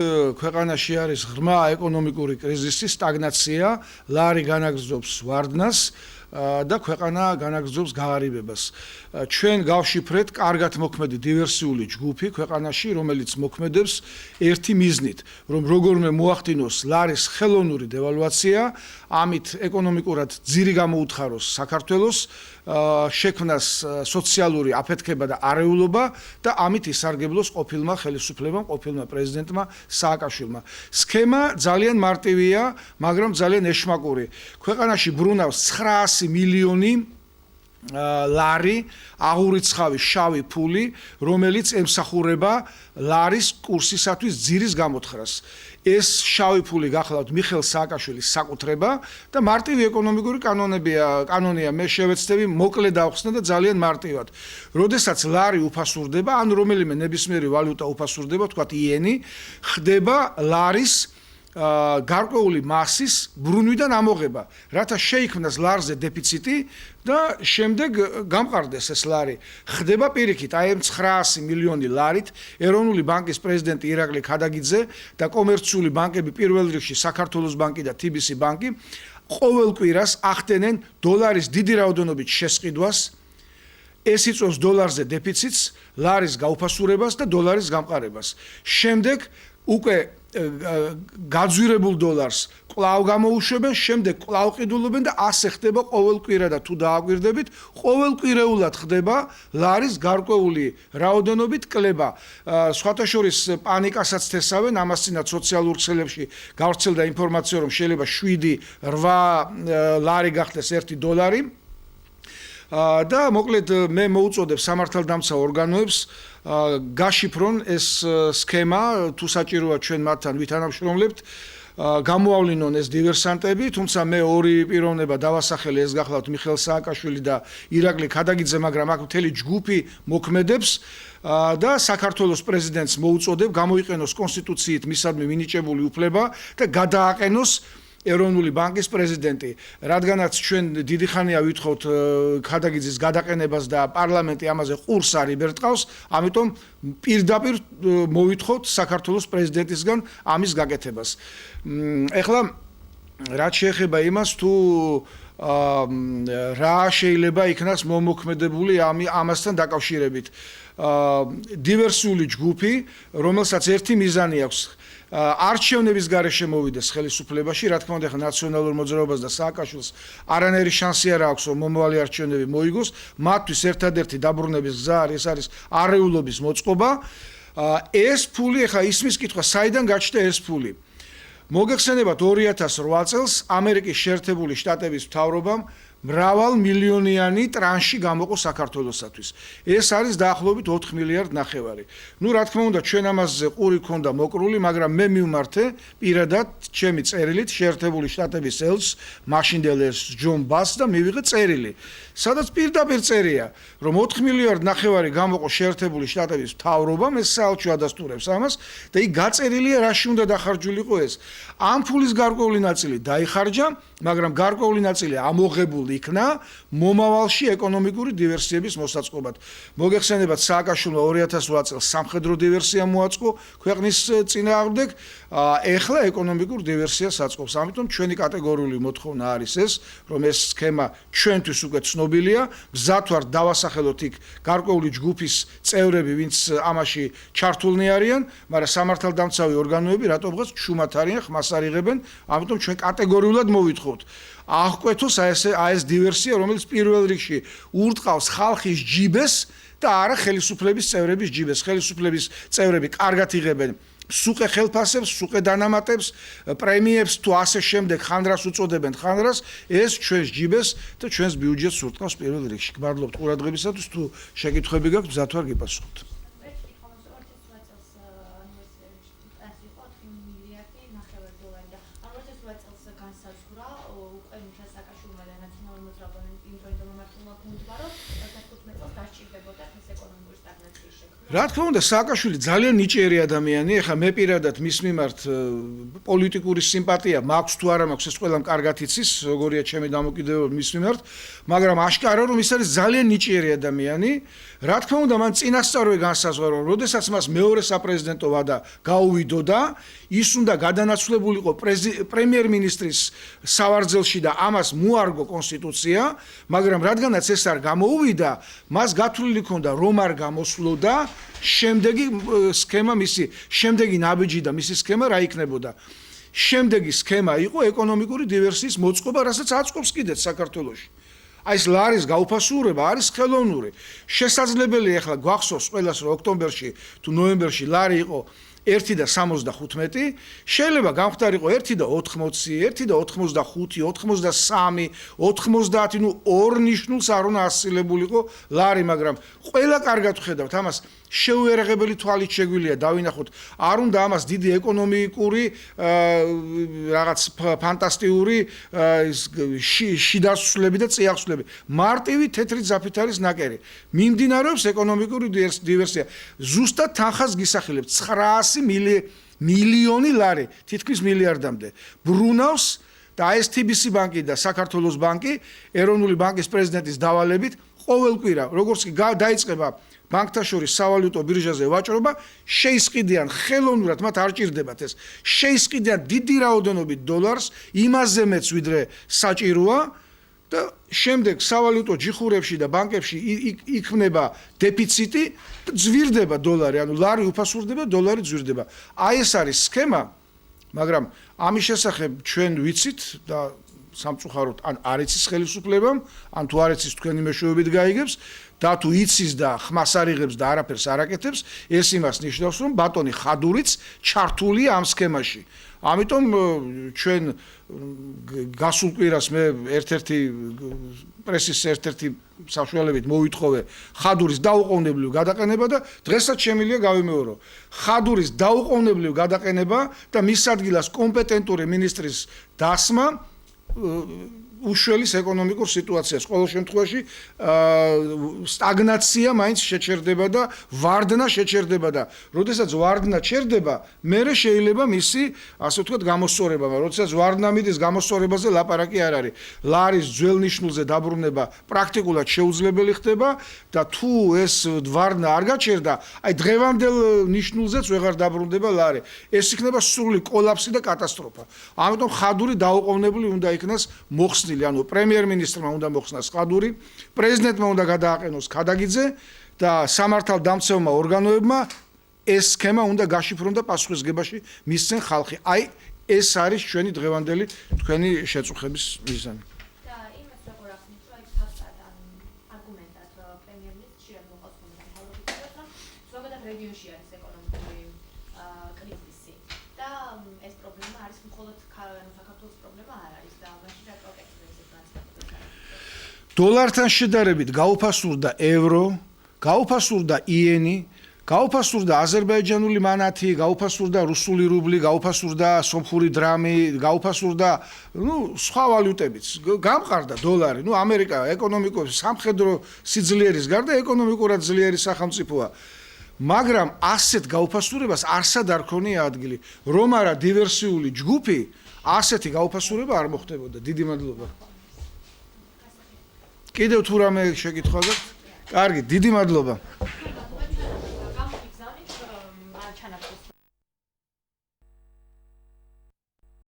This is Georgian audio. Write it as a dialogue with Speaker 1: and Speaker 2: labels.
Speaker 1: ქვეყანაში არის ღრმა ეკონომიკური კრიზისი, სტაგნაცია, ლარი განაგრძობს ვარდნას და ქვეყანა განაგრძობს გაარიბებას. ჩვენ გავშიფრეთ კარგად მოქმედი დივერსიული ჯგუფი ქვეყანაში, რომელიც მოქმედებს ერთი მიზნით, რომ როგორმე მოახდინოს ლარის ხელოვნური დევალვაცია, ამით ეკონომიკურად ძირი გამოუთხაროს საქართველოს, შექმნას სოციალური აფეთქება და არეულობა და ამით ისარგებლოს ყოფილმა ხელისუფლებამ, ყოფილმა პრეზიდენტმა სააკაშვილმა. სქემა ძალიან მარტივია, მაგრამ ძალიან ეშმაკური. ქვეყანაში ბრუნავს 900 მილიონი ლარი აღურიცხავი შავი ფული, რომელიც ემსახურება ლარის კურსისათვის ძირის გამოთხრას. ეს შავი ფული გახლავთ მიხეილ სააკაშვილის საკუთრება და მარტივი ეკონომიკური კანონია. მე შევეცდები მოკლედ დავხსნე და ძალიან მარტივად. როდესაც ლარი უფასურდება, ან რომელიმე ნებისმიერი ვალუტა უფასურდება, თქვათ იენი, ხდება ლარის გარკვეული მასის ბრუნვიდან ამოღება, რათა შეიქმნას ლარზე დეფიციტი და შემდეგ გამყარდეს ეს ლარი. ხდება პირიქით, აი ამ 900 მილიონი ლარით ეროვნული ბანკის პრეზიდენტი ირაკლი ქადაგიძე და კომერციული ბანკები, პირველ რიგში საქართველოს ბანკი და TBC ბანკი, ყოველ კვირას ახდენენ დოლარის დიდი რაოდენობით შესყიდვას. ეს იწვევს დოლარზე დეფიციტს, ლარის გაუფასურებას და დოლარის გამყარებას. შემდეგ უკვე გაძვირებულ დოლარს კვლავ გამოუშვებენ, შემდეგ კვლავ ყიდულობენ და ასე ხდება ყოველ კვირა და თუ დააკვირდებით, ყოველკვირეულად ხდება ლარის გარკვეული რაოდენობით კლება. სხვათა შორის პანიკასაც თესავენ, ამას წინათ სოციალურ ქსელებში გავრცელდა ინფორმაცია, რომ შეიძლება 7-8 ლარი გახდეს 1 დოლარი. და მოკლედ მე მოუწოდებ სამართალდამცავ ორგანოებს გაშიფრონ ეს სქემა, თუ საჭიროა ჩვენ მათთან ვითანამშრომლებთ, გამოავლინონ ეს დივერსანტები, თუმცა მე ორი პიროვნება დავასახელე, ეს გახლავთ მიხეილ სააკაშვილი და ირაკლი ქადაგიძე, მაგრამ აქ მთელი ჯგუფი მოქმედებს და საქართველოს პრეზიდენტს მოუწოდებ გამოიყენოს კონსტიტუციით მისადმი მინიჭებული უფლება და გადააყენოს ეროვნული ბანკის პრეზიდენტი, რადგანაც ჩვენ დიდი ხანია ვითხოვთ ქადაგიძის გადაყენებას და პარლამენტი ამაზე ყურს არ იბერტყავს, ამიტომ პირდაპირ მოვითხოვთ საქართველოს პრეზიდენტისგან ამის გაკეთებას. ეხლა რაც შეეხება იმას, თუ რა შეიძლება იქნას მომოქმედებული ამასთან დაკავშირებით. დივერსიული ჯგუფი, რომელსაც ერთი მიზანი აქვს, არჩევნების გარეშე მოვიდეს ხელისუფლებაში, რა თქმა უნდა, ახლა ნაციონალურ მოძრაობას და სააკაშვილს არანაირი შანსი არ აქვს, რომ მომავალი არჩევნები მოიგოს, მათთვის ერთადერთი დაბრუნების გზა ეს არის არეულობის მოწყობა. ეს ფული, ახლა ისმის კითხვა, საიდან გაჩნდა ეს ფული? მოგეხსენებათ 2008 წელს ამერიკის შეერთებული შტატების მთავრობამ მრავალ მილიონიანი ტრანში გამოყო საქართველოსათვის. ეს არის დაახლოებით 4 მილიარდ ნახევარი. ნუ რა თქმა უნდა, ჩვენ ამაზე ყური ქონდა მოკრული, მაგრამ მე მივმართე პირადად ჩემი წერილით შეერთებული შტატების ელჩს, მაშინდელ ელჩს ჯონ ბასს და მივიღე წერილი, სადაც პირდაპირ წერია, რომ 4 მილიარდ ნახევარი გამოყო შეერთებული შტატების მთავრობამ, ეს საელჩო ადასტურებს ამას და იქ გაწერილია, რაში უნდა დახარჯულიყო ეს. ამ ფულის გარკვეული ნაწილი დაიხარჯა, მაგრამ გარკვეული ნაწილი ამოღებული იქნა მომავალში ეკონომიკური დივერსიების მოსაწყობად. მოგეხსენებათ, სააკაშვილმა 2008 წელს სამხედრო დივერსია მოაწყო ქვეყნის წინააღმდეგ, ეხლა ეკონომიკურ დივერსიას აწყობს. ამიტომ ჩვენი კატეგორიული მოთხოვნა არის ეს, რომ ეს სქემა ჩვენთვის უკვე ცნობილია, გზად ვართ დავასახელოთ იქ გარკვეული ჯგუფის წევრები, ვინც ამაში ჩართულნი არიან, მაგრამ სამართალდამცავი ორგანოები რატომღაც ჩუმად არიან, ხმას არ იღებენ, ამიტომ ჩვენ კატეგორიულად მოვითხოვთ. აღკვეთოს ეს დივერსია, რომელიც პირველ რიგში ურტყავს ხალხის ჯიბეს და არა ხელისუფლების წევრების ჯიბეს. ხელისუფლების წევრები კარგად იღებენ სუყე ხელფასებს, სუყე დანამატებს, პრემიებს თუ ასე შემდეგ ხანდრას უწოდებენ ხანდრას, ეს ჩვენს ჯიბეს და ჩვენს ბიუჯეტს ურტყავს პირველ რიგში. გმადლობთ ყურადღებისათვის, თუ შეკითხვები გაქვთ, მზად ვარ გიპასუხოთ. რა თქმა უნდა, სააკაშვილი ძალიან ნიჭიერი ადამიანი, ეხლა მე პირადად მის მიმართ პოლიტიკური სიმპათია მაქვს თუ არა მაქვს, ეს ყველამ კარგად იცის, როგორია ჩემი დამოკიდებულება მის მიმართ, მაგრამ აშკარა რომ ის არის ძალიან ნიჭიერი ადამიანი. რა თქმა უნდა, მან წინასწარვე განსაზღვრა, რომ როდესაც მას მეორე საპრეზიდენტო ვადა გაუვიდოდა, ის უნდა გადანაცვლებულიყო პრემიერ-მინისტრის სავარძელში და ამას მოარგო კონსტიტუცია, მაგრამ რადგანაც ეს არ გამოუვიდა, მას გათვლილი ჰქონდა რომ არ გამოსვლოდა შემდეგი სქემა მისი, შემდეგი ნაბიჯი და მისი სქემა რა იქნებოდა. შემდეგი სქემა იყო ეკონომიკური დივერსიის მოწყობა, რასაც აწყობს კიდეც საქართველოში. აი ეს ლარის გაუფასურება არის ხელოვნური. შესაძლებელია ახლა გვახსოვს ყველას რომ ოქტომბერში თუ ნოემბერში ლარი იყო 1.75, შეიძლება გამختارიყო 1.80, 1.85, 83, 90, ნუ ორ ნიშნულს არ უნდა ასწილებულიყო ლარი, მაგრამ ყველა კარგად ვხედავთ ამას. შეუერაღებელი თვალით შეგვიძლია დავინახოთ, არ უნდა ამას დიდი ეკონომიკური რაღაც ფანტასტიკური შიდასვლები და წიაღსვლები. მარტივი თეთრი ძაფით არის ნაკერი. მიმდინარეობს ეკონომიკური დივერსია. ზუსტად თანხას გისახელებთ 900 მილიონი ლარი, თითქმის მილიარდამდე. ბრუნავს და STBC ბანკი და საქართველოს ბანკი ეროვნული ბანკის პრეზიდენტის დავალებით ყოველ კვირა, როგორც კი დაიწყება ბანკთა შორის სავალუტო ბირჟაზე ვაჭრობა, შეისყიდიან ხელოვნურად, მათ არ ჭირდებათ ეს. შეისყიდიან დიდი რაოდენობით დოლარს, იმაზე მეც ვიდრე საჭიროა და შემდეგ სავალუტო ჯიხურებში და ბანკებში იქმნება დეფიციტი და ძვირდება დოლარი, ანუ ლარი უფასურდება, დოლარი ძვირდება. აი ეს არის სქემა, მაგრამ ამის შესახებ ჩვენ ვიცით და სამწუხაროდ ან არ იცის ხელისუფლებამ, ან თუ არ იცის თქვენი მეშვეობით გაიგებს და თუ იცის და ხმას არ იღებს და არაფერს არ აკეთებს, ეს იმას ნიშნავს, რომ ბატონი ხადურიც ჩართულია ამ სქემაში. ამიტომ ჩვენ გასულ კვირას მე ერთ-ერთი პრესის ერთ-ერთი საშუალებით მოვითხოვე ხადურის დაუყოვნებლივ გადაყენება და დღესაც შემიძლია გავიმეორო. ხადურის დაუყოვნებლივ გადაყენება და მის ადგილას კომპეტენტური მინისტრის დასმა უშველის ეკონომიკურ სიტუაციას. ყოველ შემთხვევაში სტაგნაცია მაინც შეჩერდება და ვარდნა შეჩერდება და როდესაც ვარდნა ჩერდება, მერე შეიძლება მისი, ასე ვთქვათ, გამოსწორება, მაგრამ როდესაც ვარდნა მიდის, გამოსწორებაზე ლაპარაკი არ არის. ლარის ძველ ნიშნულზე დაბრუნება პრაქტიკულად შეუძლებელი ხდება და თუ ეს ვარდნა არ გაჩერდა, აი დღევანდელ ნიშნულზეც ვეღარ დაბრუნდება ლარი. ეს იქნება სრული კოლაფსი და კატასტროფა. ამიტომ ხადური დაუყოვნებლივ უნდა იქნას მოხსნილი. ანუ პრემიერ-მინისტრმა უნდა მოხსნას ხადური, პრეზიდენტმა უნდა გადააყენოს ქადაგიძე და სამართალდამცავმა ორგანოებმა ეს სქემა უნდა გაშიფრონ და პასუხისგებაში მისცენ ხალხი. აი ეს არის ჩვენი დღევანდელი თქვენი შეწუხების მიზანი.
Speaker 2: და იმას როგორ ახსნით, რომ აი ფაქტად ან არგუმენტად პრემიერ-მინისტრში არ მოყავს მომხმარებლობა, რომ ზოგადად რეგიონში არის ეკონომიკური კრიზისი და ეს პრობლემა არის მხოლოდ საქართველოს პრობლემა არ არის და მაშინ რა პროტექტი
Speaker 1: დოლართან შედარებით გაუფასურდა ევრო, გაუფასურდა იენი, გაუფასურდა აზერბაიჯანული მანათი, გაუფასურდა რუსული რუბლი, გაუფასურდა სომხური დრამი, გაუფასურდა, სხვა ვალუტებიც. გამყარდა დოლარი. ამერიკა ეკონომიკურად სამხედრო სიძლიერის გარდა ეკონომიკურად ძლიერი სახელმწიფოა. მაგრამ ასეთ გაუფასურებას არსად არ ქონია ადგილი. რომ არა დივერსიული ჯგუფი, ასეთი გაუფასურება არ მოხდებოდა. დიდი მადლობა. კიდევ თუ რამე შეკითხვა გაქვთ? კარგი, დიდი მადლობა.